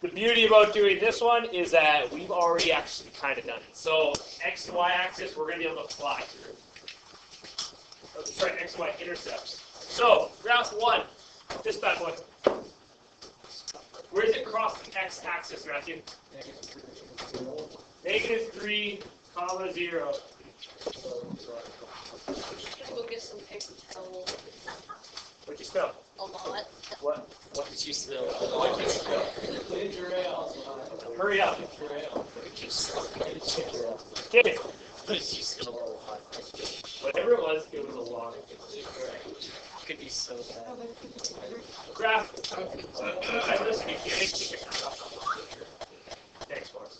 The beauty about doing this one is that we've already actually kind of done it. So X and Y axis, we're going to be able to fly through. Oh, sorry, X and Y intercepts. So graph 1, this bad boy. Where does it cross the X axis, Matthew? -3, comma 0. Go get some paper towel. What'd you spell? A lot. What did you spell? What did you spell? Hurry up. Get it. Whatever it was a long. Could be so bad. Graph. Thanks, Forrest.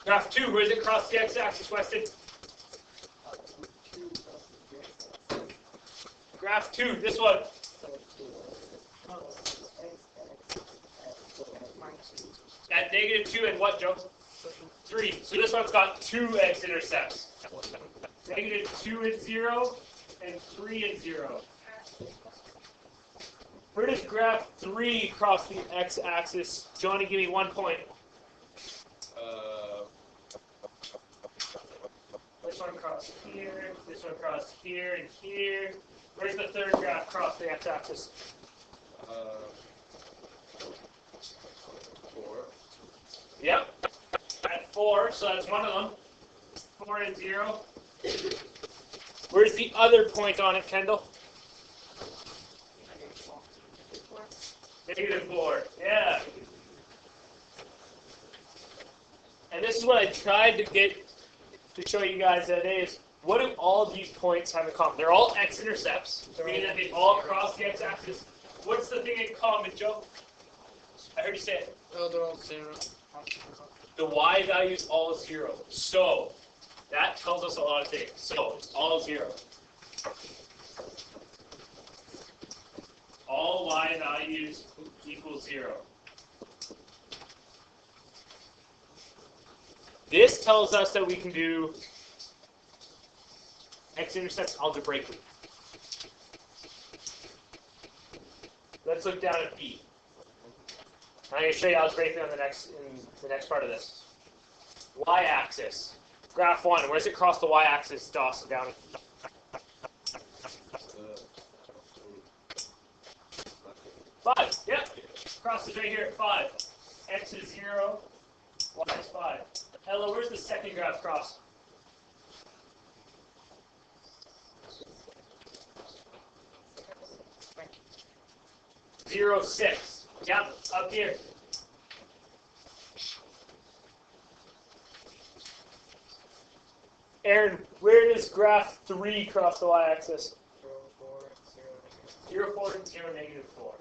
Graph 2, where does it cross the x-axis, Weston? Graph 2, this one. At -2 and what, Joe? 3. So this one's got 2 x-intercepts. -2 and 0 and 3 and 0. Where does graph 3 cross the x-axis? Johnny, give me 1 point. This one cross here, this one cross here and here. Where's the third graph cross the x-axis? 4. Yep. At 4, so that's one of them. 4 and 0. Where's the other point on it, Kendall? -4. Yeah. And this is what I tried to get to show you guys that is, what do all of these points have in common? They're all x-intercepts, meaning that they all cross the x-axis. What's the thing in common, Joe? I heard you say it. Oh, they're all 0. The y value is all 0. So that tells us a lot of things. So it's all 0. All y values equal 0. This tells us that we can do x-intercepts algebraically. Let's look down at B. I'm going to show you algebraically on in the next part of this. Y-axis. Graph 1. Where does it cross the y-axis, Dawson, down? 5. Yep. Crosses right here at 5. X is 0. Y is 5. Ella, where's the second graph cross? 0, 6. Yep, up here. Aaron, where does graph 3 cross the y-axis? 0, 4, and 0, -4.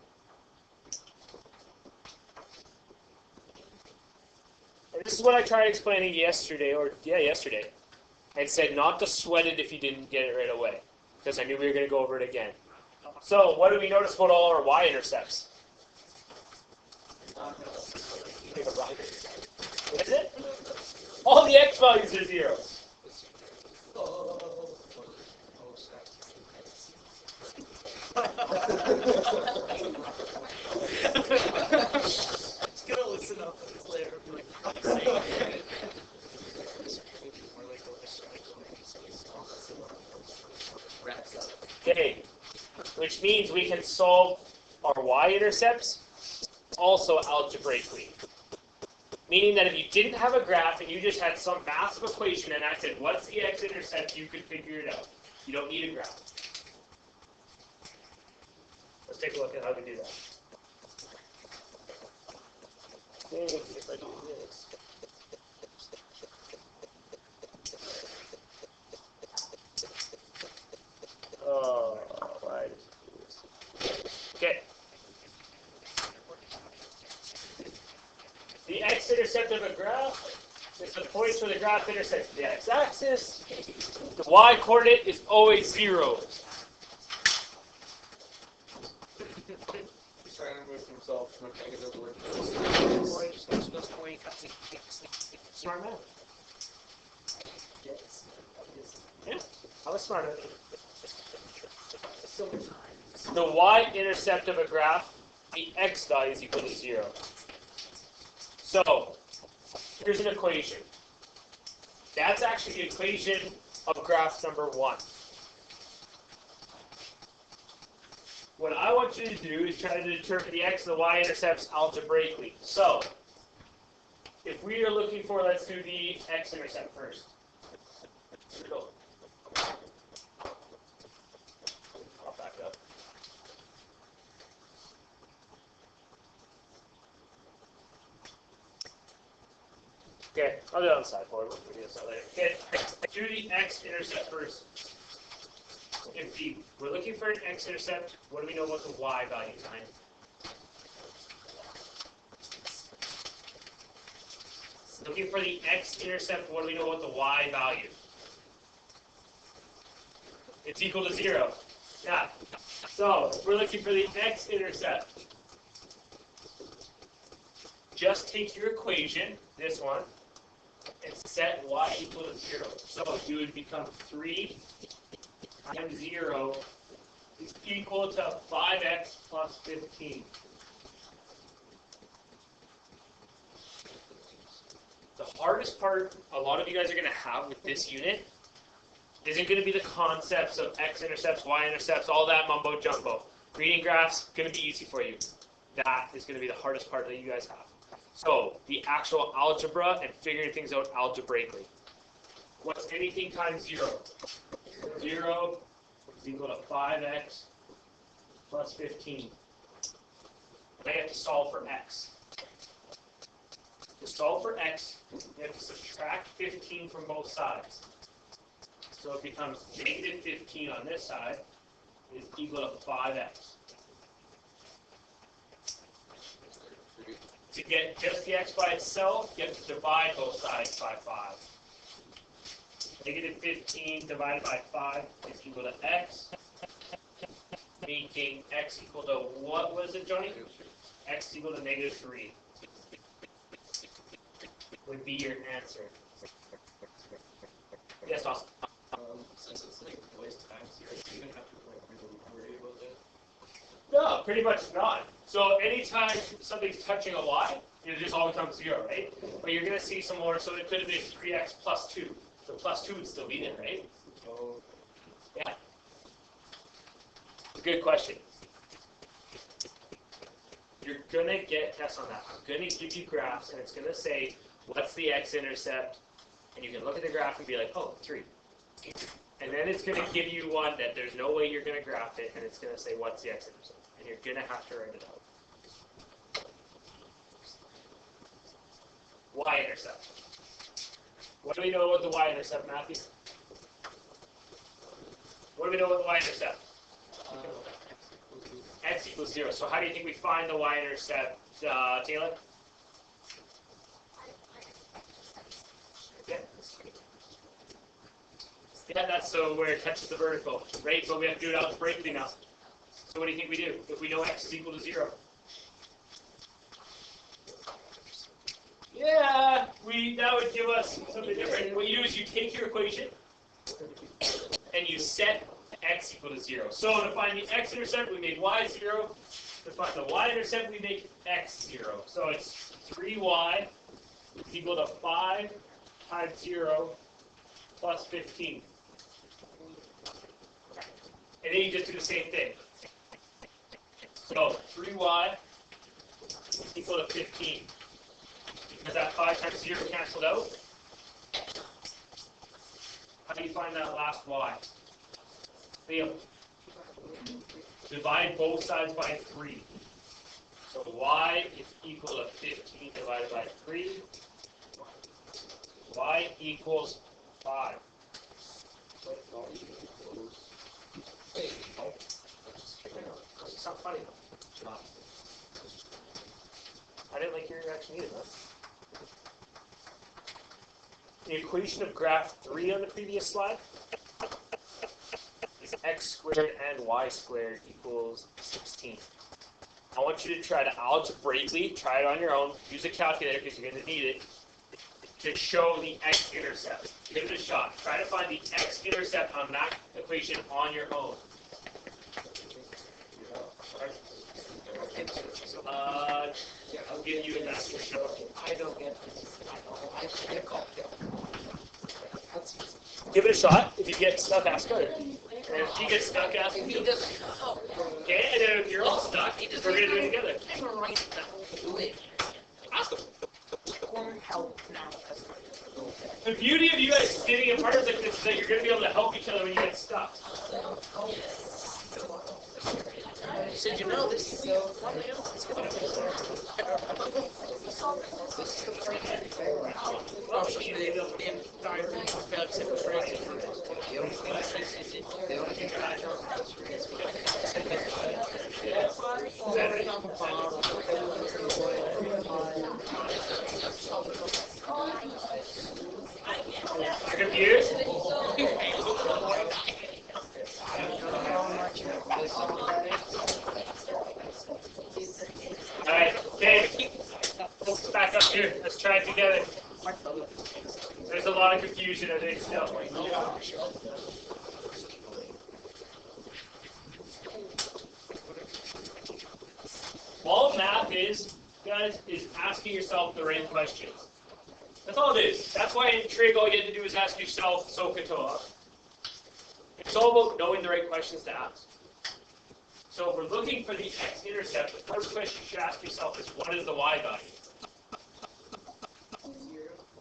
And this is what I tried explaining yesterday, yesterday. And said not to sweat it if you didn't get it right away. Because I knew we were going to go over it again. So, what do we notice about all our y-intercepts? What is it? All the x values are 0. Just gonna listen up later. Okay, which means we can solve our y-intercepts also algebraically. Meaning that if you didn't have a graph and you just had some massive equation and I said, what's the x-intercept, you could figure it out. You don't need a graph. Let's take a look at how to do that. If I do this. Oh, why did you do this? Okay. The x-intercept of a graph is the points where the graph intersects the x-axis. The y-coordinate is always 0. He's trying to move himself from a negative word. Smart man. Yeah, I was smart. The y-intercept of a graph, the x value is equal to 0. So, here's an equation. That's actually the equation of graph number 1. What I want you to do is try to determine the x and the y intercepts algebraically. So, if we are looking for, let's do the x-intercept first. Here we go. I'll back up. Okay, I'll do it on the side forward. We'll do this out later. Okay, do the x-intercept first. If we're looking for an x-intercept, what do we know about the y value time? Looking for the x-intercept, what do we know about the y value? It's equal to 0. Yeah. So, we're looking for the x-intercept. Just take your equation, this one, and set y equal to 0. So, you would become 3 times 0 is equal to 5x plus 15. The hardest part a lot of you guys are going to have with this unit isn't going to be the concepts of x-intercepts, y-intercepts, all that mumbo-jumbo. Reading graphs, going to be easy for you. That is going to be the hardest part that you guys have. So, the actual algebra and figuring things out algebraically. What's anything times 0? 0 is equal to 5x plus 15. I have to solve for x. To solve for x, you have to subtract 15 from both sides. So it becomes negative 15 on this side is equal to 5x. To get just the x by itself, you have to divide both sides by 5. Negative 15 divided by 5 is equal to x, making x equal to, what was it, Johnny? X equal to negative 3 would be your answer. Yes, Austin? Since it's like twice times 0, you don't have to worry about that. No, pretty much not. So anytime something's touching a y, it just all becomes 0, right? But you're going to see some more, so it could have been 3x plus 2. So plus 2 would still be there, right? Oh. Yeah. Good question. You're going to get tests on that. I'm going to give you graphs, and it's going to say, what's the x-intercept? And you can look at the graph and be like, oh, 3. And then it's going to give you one that there's no way you're going to graph it, and it's going to say, what's the x-intercept? And you're going to have to write it out. Y-intercept. What do we know about the y-intercept, Matthew? What do we know about the y-intercept? X equals 0. So how do you think we find the y-intercept, Taylor? Yeah. Yeah, that's so where it touches the vertical, right? But we have to do it algebraically now. So what do you think we do if we know x is equal to 0? Yeah, that would give us something different. What you do is you take your equation and you set x equal to 0. So to find the x-intercept, we make y 0. To find the y-intercept, we make x 0. So it's 3y equal to 5 times 0 plus 15. And then you just do the same thing. So 3y equal to 15. Because that 5 times 0 canceled out. How do you find that last y? Leo. Divide both sides by 3. So y is equal to 15 divided by 3. Y equals 5. It's not funny though. I didn't like your reaction either, though. The equation of graph 3 on the previous slide is x squared and y squared equals 16. I want you to try to algebraically, try it on your own, use a calculator because you're going to need it, to show the x-intercept. Give it a shot. Try to find the x-intercept on that equation on your own. give you an extra shot. I don't get this. I get caught. Give it a shot. If you get stuck, ask her. And if she gets stuck, ask me. He doesn't know. Okay, and then if you're all stuck, we're going to do it together. I'm right now. Do it. Ask him. Help now. The beauty of you guys sitting in partners like this is that you're going to be able to help each other when you get stuck. So you know this is You're confused? Alright, okay. Let's back up here. Let's try it together. There's a lot of confusion, I think, still. All math is, guys, is asking yourself the right questions. That's all it is. That's why in trig all you have to do is ask yourself SOHCAHTOA. It's all about knowing the right questions to ask. So if we're looking for the x-intercept, the first question you should ask yourself is, what is the y value?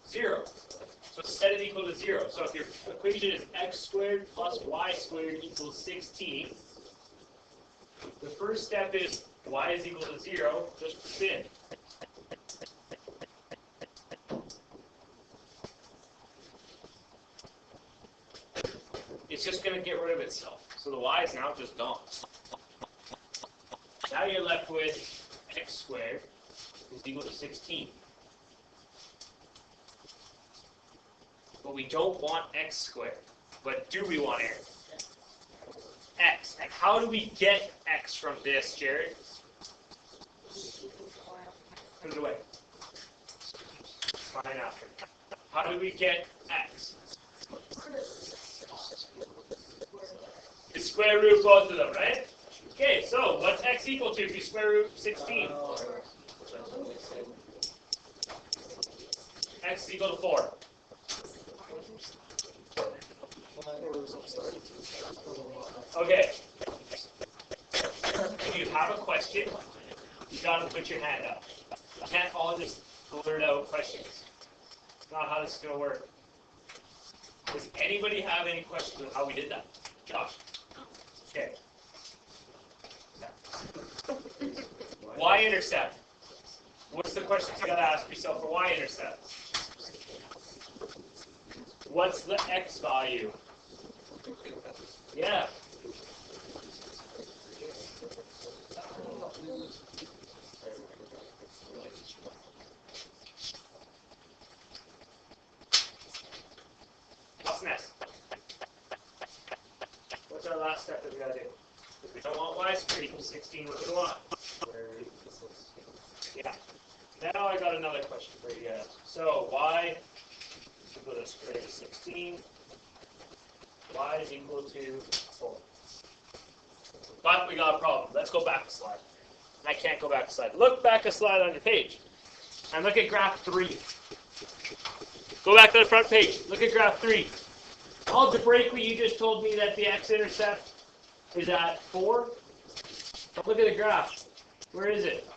0. So set it equal to 0. So if your equation is x squared plus y squared equals 16, the first step is y is equal to 0, just spin. It's just going to get rid of itself. So the y is now just gone. Now you're left with x squared is equal to 16. But we don't want x squared. But do we want x? And how do we get x from this, Jared? Put it away. Fine after. How do we get x? You square root both of them, right? Okay, so what's x equal to if you square root 16? X is equal to 4. Okay. If you have a question, you gotta put your hand up. You can't all just blurt out questions. It's not how this is gonna work. Does anybody have any questions on how we did that? Josh? Okay. Y-intercept. What's the question you gotta ask yourself for y-intercept? What's the x value? Yeah. What's next? What's our last step that we gotta do? We don't want y squared equals 16. What do we want? Yeah. Now I got another question for you guys. So y is equal to square root of 16. Y is equal to 4. But we got a problem. Let's go back a slide. I can't go back a slide. Look back a slide on your page. And look at graph 3. Go back to the front page. Look at graph 3. Algebraically, you just told me that the x-intercept is at 4. But look at the graph. Where is it?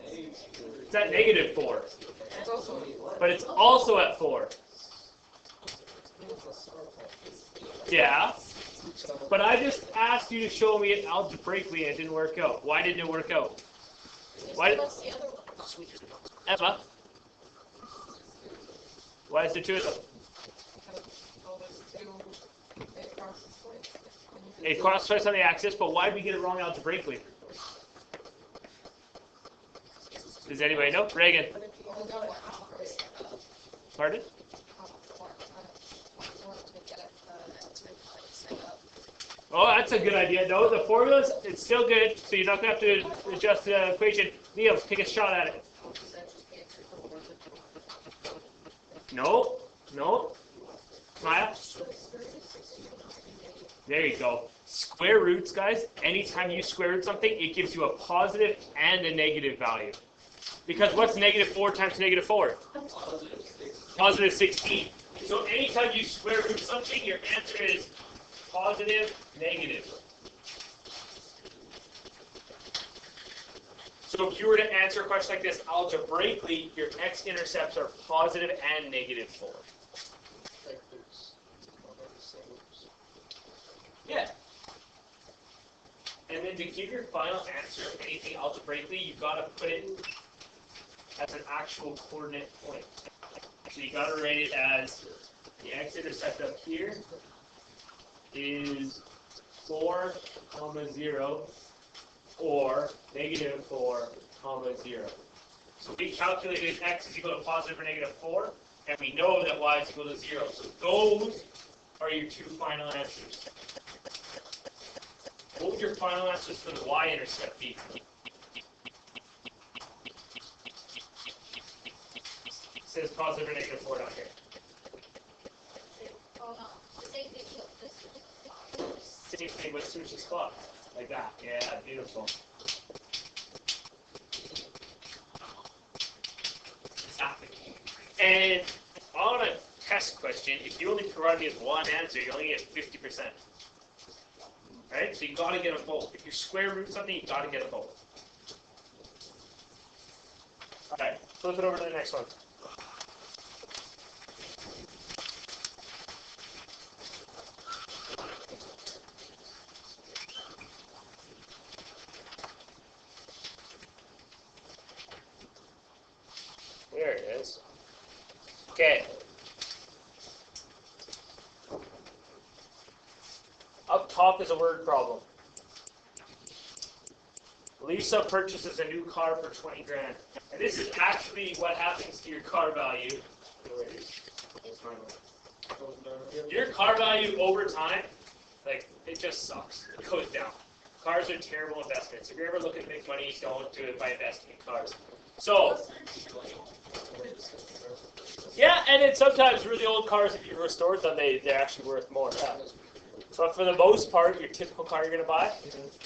It's at negative 4. But it's also at 4. Yeah. But I just asked you to show me it algebraically and it didn't work out. Why didn't it work out? Why did Emma? Why is there 2 of them? It crosses twice on the axis, but why did we get it wrong algebraically? Does anybody know? Reagan? Pardon? Oh, that's a good idea. No, the formulas, it's still good, so you're not going to have to adjust the equation. Neil, take a shot at it. No, no. Maya? There you go. Square roots, guys, anytime you square root something, it gives you a positive and a negative value. Because what's negative 4 times negative 4? Positive 16. So anytime you square root something, your answer is positive, negative. So if you were to answer a question like this algebraically, your x-intercepts are positive and negative 4. Yeah. And then to give your final answer of anything algebraically, you've got to put it as an actual coordinate point. So you got to write it as the x-intercept up here is 4, 0, or negative 4, 0. So we calculated x is equal to positive or negative 4, and we know that y is equal to 0. So those are your two final answers. What would your final answers for the y-intercept be? It says positive or negative 4 down here. Same thing with Sushi's clock. Like that. Yeah, beautiful. And on a test question, if you only provide me with one answer, you only get 50%. Right? So you got to get them both. If you square root something, you got to get them both. All right, flip it over to the next one. There it is. Okay. Up top is a word problem. Lisa purchases a new car for 20 grand. And this is actually what happens to your car value. Your car value over time, like, it just sucks. It goes down. Cars are terrible investments. If you're ever looking to make money, don't do it by investing in cars. So, yeah, and then sometimes really old cars, if you restore them, they're actually worth more. Yeah. But for the most part, your typical car you're going to buy,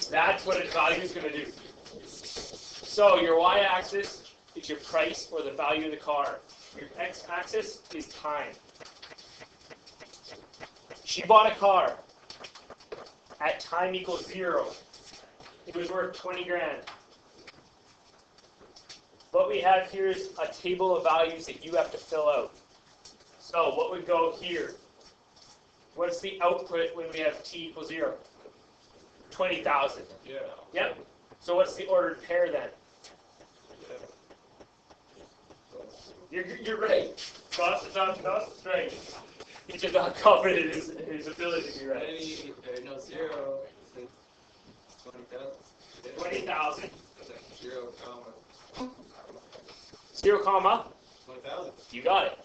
that's what its value is going to do. So your y-axis is your price or the value of the car. Your x-axis is time. She bought a car at time equals 0. It was worth 20 grand. What we have here is a table of values that you have to fill out. So what would go here? What's the output when we have t equals 0? 20,000. Yeah. Yep. So what's the ordered pair then? You're right. Cost is right. He's just not confident in his ability to be right. 0, 20,000. 20,000. 0, comma. 0, comma. 20,000. You got it.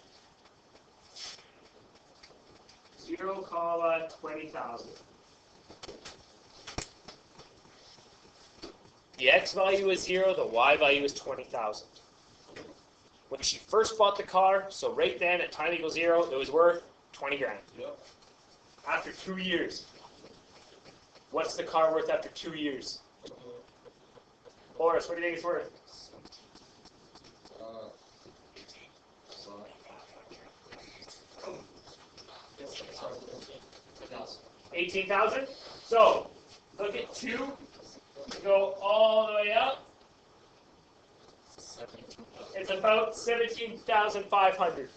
0, comma 20,000. The x value is 0, the y value is 20,000. When she first bought the car, so right then at time equals 0, it was worth 20 grand. Yep. After 2 years, what's the car worth after 2 years? Horace, what do you think it's worth? 18,000. So look at 2. Go all the way up. It's about 17,500.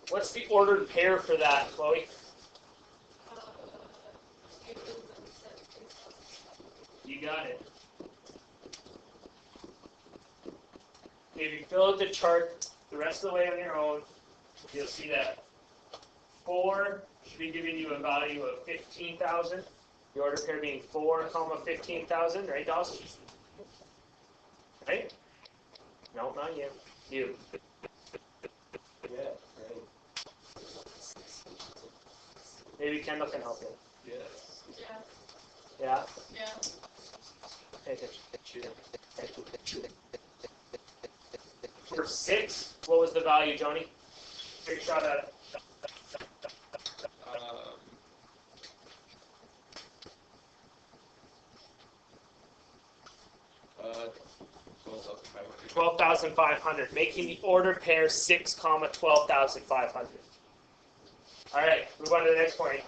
What's the ordered pair for that, Chloe? You got it. If you fill out the chart the rest of the way on your own, you'll see that 4 should be giving you a value of 15,000. The order pair being 4, comma 15,000, right, Dawson? Right? No, not you. You. Yeah, right. Maybe Kendall can help you. Yes. Yeah? Yeah. Pay attention. For 6, what was the value, Joni? Take a shot at it. 12,500, making the ordered pair 6, 12,500. All right, move on to the next point.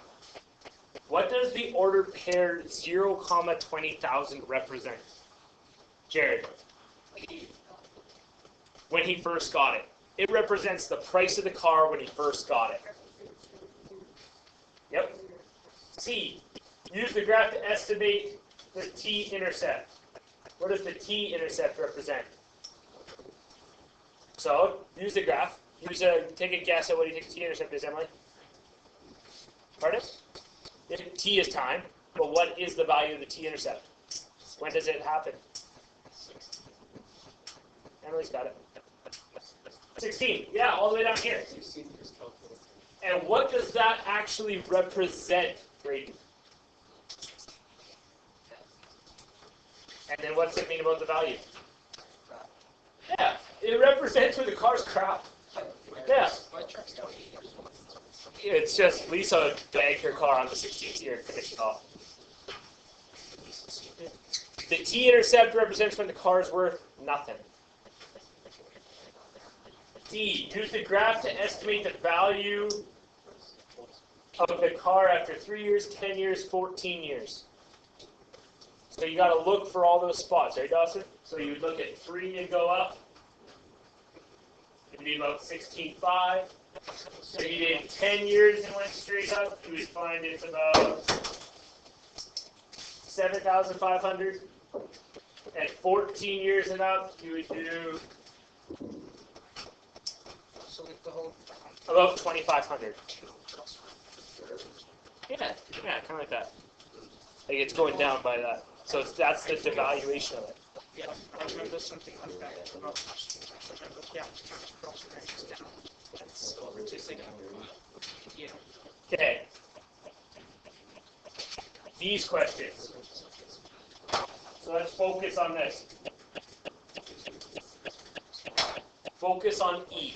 What does the ordered pair 0, 20,000 represent? Jared. When he first got it. It represents the price of the car when he first got it. Yep. C. Use the graph to estimate the t-intercept. What does the t-intercept represent? So, use the graph. Take a guess at what you think the t-intercept is, Emily. Pardon? T is time, but what is the value of the t-intercept? When does it happen? Emily's got it. 16. Yeah, all the way down here. And what does that actually represent, Brady? And then what's it mean about the value? Yeah, it represents when the car's crap. Yeah. It's just Lisa bagged her car on the 16th year and finished it off. The t-intercept represents when the car's worth nothing. D. Use the graph to estimate the value of the car after 3 years, 10 years, 14 years. So you got to look for all those spots, right, Dawson? So you would look at 3 and go up. It'd be about 16.5. So you did 10 years and went straight up, you would find it's about 7,500. At 14 years and up, you would do about 2,500. Yeah, kind of like that. Like it's going down by that. So that's the devaluation of it. Yeah, I remember something like that. Yeah, that's over 2 seconds. Yeah. Okay. These questions. So let's focus on this. Focus on E.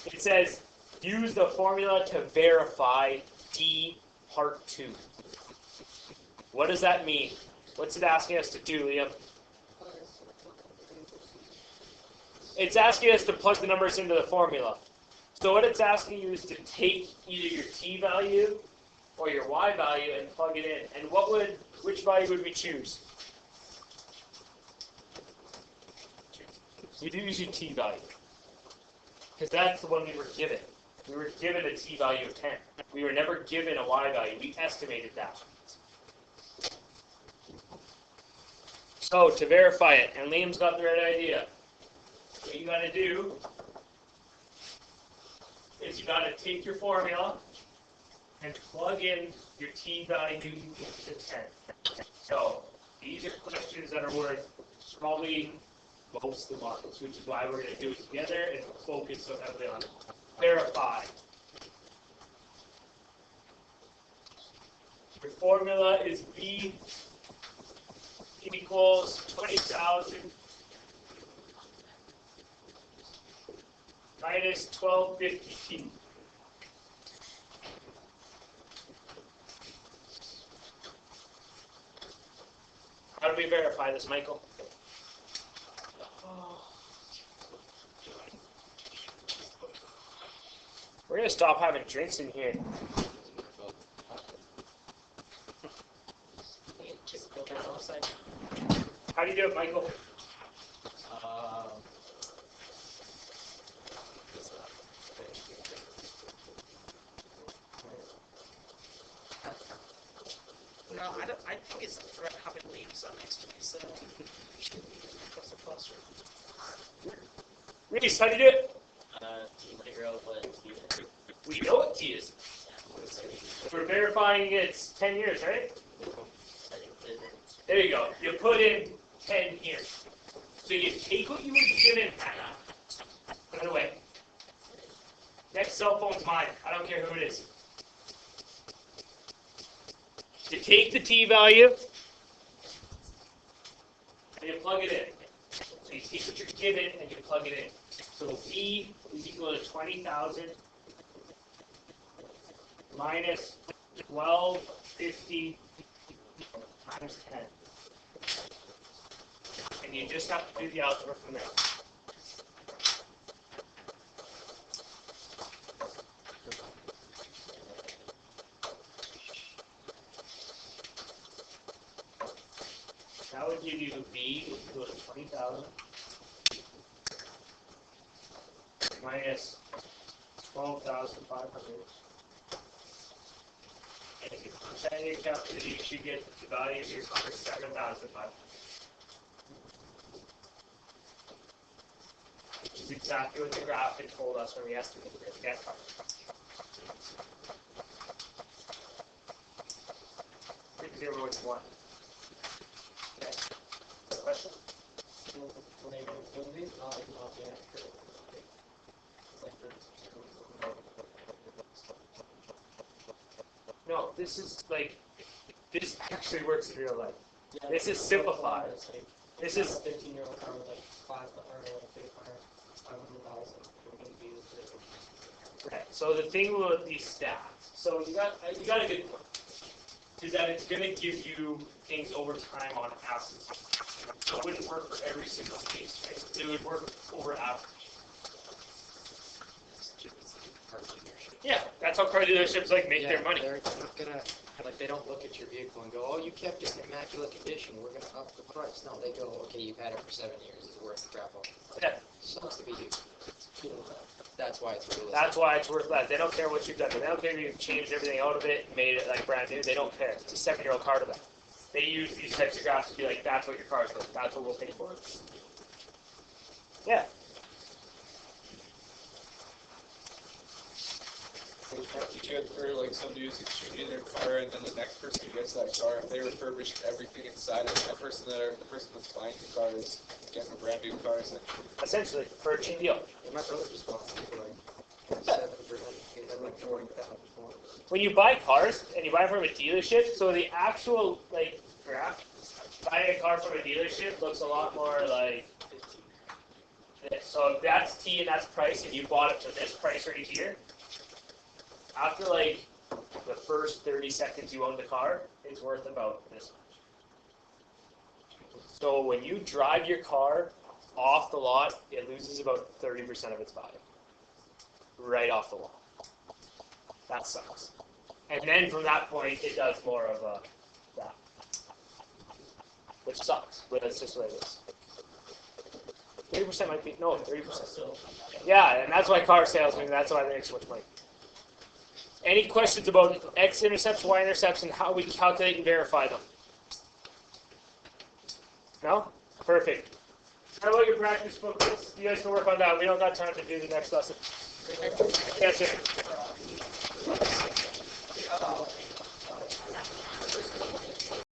It says, use the formula to verify D part 2. What does that mean? What's it asking us to do, Liam? It's asking us to plug the numbers into the formula. So what it's asking you is to take either your T value or your Y value and plug it in. And which value would we choose? You'd use your T value. Because that's the one we were given. We were given a T value of 10. We were never given a Y value. We estimated that. So to verify it, and Liam's got the right idea, what you got to do is you got to take your formula and plug in your T value to 10. So these are questions that are worth probably most of the marks, which is why we're going to do it together and focus so heavily on it. Verify. Your formula is V equals 20,000 minus 1250T. How do we verify this, Michael? We're going to stop having drinks in here. How do you do it, Michael? No, I think it's having leaves on next to me, so that's a plus. Reese, how do you do it? Figure out what T is. We know what T is. We're verifying it's 10 years, right? There you go. You put in 10 here. So you take what you were given, put it away. Next cell phone's mine. I don't care who it is. You take the T value and you plug it in. So you take what you're given and you plug it in. So V is equal to 20,000 minus 1250 times 10. And and you just have to do the algebra from there. That would give you B equal to 20,000 minus 12,500. And if you put that in your calculator, you should get the value of your car 7,500. Which is exactly what the graphic told us when we estimated it. Yeah. Pick 0 which one. Okay. Question? No, this is like, this actually works in real life. Yeah, This is simplified. This is 15-year-old car with like 500,000. right. So the thing with these stats, so you got a good point, is that it's going to give you things over time on average. So it wouldn't work for every single case, right? It would work over average. Yeah, that's how car dealerships like make their money. They're not gonna, like, they don't look at your vehicle and go, oh, you kept it in immaculate condition, we're gonna up the price. No, they go, okay, you've had it for 7 years, it's worth crap all. Yeah. Sucks to be you. That's why it's realistic. That's why it's worth less. They don't care what you've done. They don't care if you've changed everything out of it and made it like brand new. They don't care. It's a 7-year-old car to them. They use these types of graphs to be like, that's what your car's worth. That's what we'll pay for it. Yeah. It's good for like somebody who's exchanging their car, and then the next person who gets that car, if they refurbished everything inside it, the person that's buying the car is getting a brand new car. Essentially, for a cheap deal. And my brother's responsible for like 7 grand, he had like 40,000 for it. When you buy cars and you buy from a dealership, so the actual like graph, buying a car from a dealership looks a lot more like this. So if that's T and that's price, and you bought it for this price right here, after like the first 30 seconds you own the car, it's worth about this much. So when you drive your car off the lot, it loses about 30% of its value. Right off the lot. That sucks. And then from that point, it does more of a that. Which sucks, but that's just the way it is. 30% might be, no, 30%. Yeah, and that's why car salesmen, that's why they make so much money. Any questions about x-intercepts, y-intercepts, and how we calculate and verify them? No? Perfect. How about your practice booklets? You guys can work on that. We don't got time to do the next lesson. Yes, sir.